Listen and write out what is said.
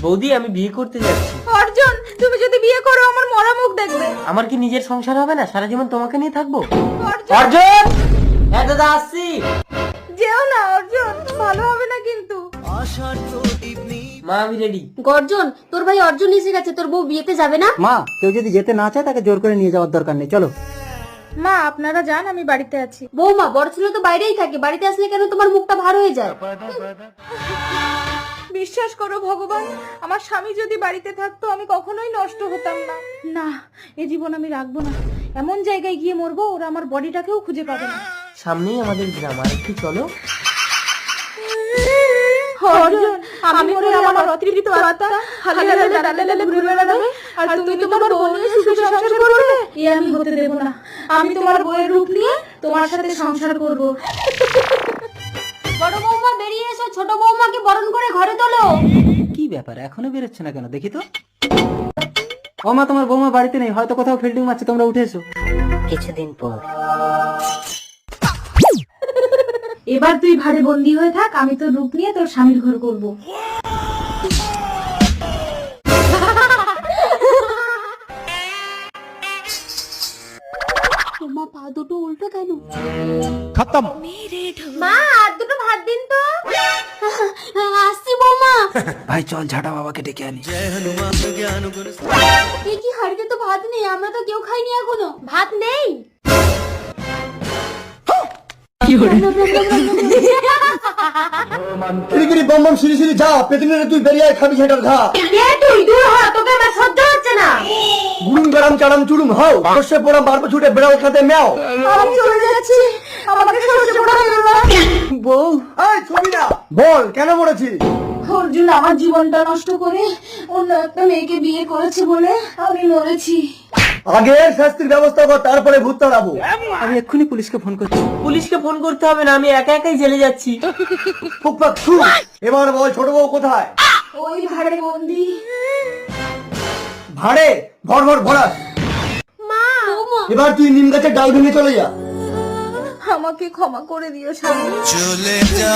বৌদি আমি বিয়ে করতে যাচ্ছি। অর্জুন, তুমি যদি বিয়ে করো আমার মরা মুখ দেখবে। আমার কি নিজের সংসার হবে না? সারা জীবন তোমাকে নিয়ে থাকবো। অর্জুন, হ্যাঁ দাদা আসছি। যেও না অর্জুন, ভালো হবে না কিন্তু। মা আমি রেডি। গর্জন, তোর ভাই অর্জুন এসে গেছে, তোর বউ বিয়েতে যাবে না? মা, কেউ যদি যেতে না চায় তাকে জোর করে নিয়ে যাওয়ার দরকার নেই, চলো। মা আপনারা যান, আমি বাড়িতে আছি। বৌমা, বড় ছেলে তো বাইরেই থাকে, বাড়িতে আসলে কেন তোমার মুখটা ভার হয়ে যায়? বিশ্বাস করো ভগবান, আমার স্বামী যদি বাড়িতে থাকতো আমি কখনোই নষ্ট হতাম না। না, এ জীবন আমি রাখবো না। এমন জায়গায় গিয়ে মরবো ওরা আমার বডিটাকেও খুঁজে পাবে না। সামনেই আমাদের গ্রাম, আর একটু চলো। অর্জুন, আমি মরে আমার অতৃপ্ত আত্মা হালে হালে ডালে ডালে ঘুরে বেড়াবে, আর তুমি তোমার বউ নিয়ে সুখে সংসার করবে। এ আমি হতে দেব না। আমি তোমার বউয়ের রূপ নিয়ে তোমার সাথে সংসার করব। বড় বৌমা বেরিয়ে এসো, ছোট বৌমাকে বরণ করে ঘরে তোলো। কি ব্যাপার, এখনো বেরোচ্ছে না কেন দেখি তো। ও মা, তোমার বৌমা বাড়িতে নেই, হয়তো কোথাও ফিল্ডিং মারছে, তোমরা উঠে এসো। কিছুদিন পর। এবার তুই ঘরে বন্দি হয়ে থাক, আমি তোর রূপ নিয়ে তোর স্বামীর ঘর করব। মা, পা দুটো উল্টো কেন? खत्म। মা, আর দুটো ভাত দিন তো। আসছি বৌমা। ভাই চল, ঝাঁটা বাবাকে ডেকে আনি। এই কি, হাড়িতে তো ভাত নেই, আমরা তো কেউ খাইনি এখনো। ভাত নেই? কিরিকিরি বম বম সিঁড়ি সিঁড়ি যা, পেতনিরে তুই বেরিয়ে আয়, খাবি সেটার ঘা। কে তুই? দূর হ, তোকে আমার সহ্য হচ্ছে না। গুড়ুম গরম চাড়াম চুড়ুম হাও, সর্ষে পোড়াম বারবো ছুটে বেড়াও খাতে ম্যাও। আমি চলে যাচ্ছি, আমাকে সহ্য করা হলো না। বউ, এই ছবি না, বল কেন মরেছি? অর্জুন আমার জীবনটা নষ্ট করে অন্য একটা মেয়েকে বিয়ে করেছে বলে আমি মরেছি। আগে এর শাস্তির ব্যবস্থা কর, তারপরে ভূত তাড়াবো। আমি এক্ষুনি পুলিশকে ফোন করছি। পুলিশকে ফোন করতে হবে না, আমি একা একাই জেলে যাচ্ছি। ফুকফাক ছু। এবার বল ছোট বউ কোথায়? ওই ভাড়ে বন্দি। ভাড়ে ভর ভর ভরাস। বৌমা, এবার তুই নিম গাছের ডাল ভেঙে চলে যা। আমাকে ক্ষমা করে দিও স্বামী। चले जा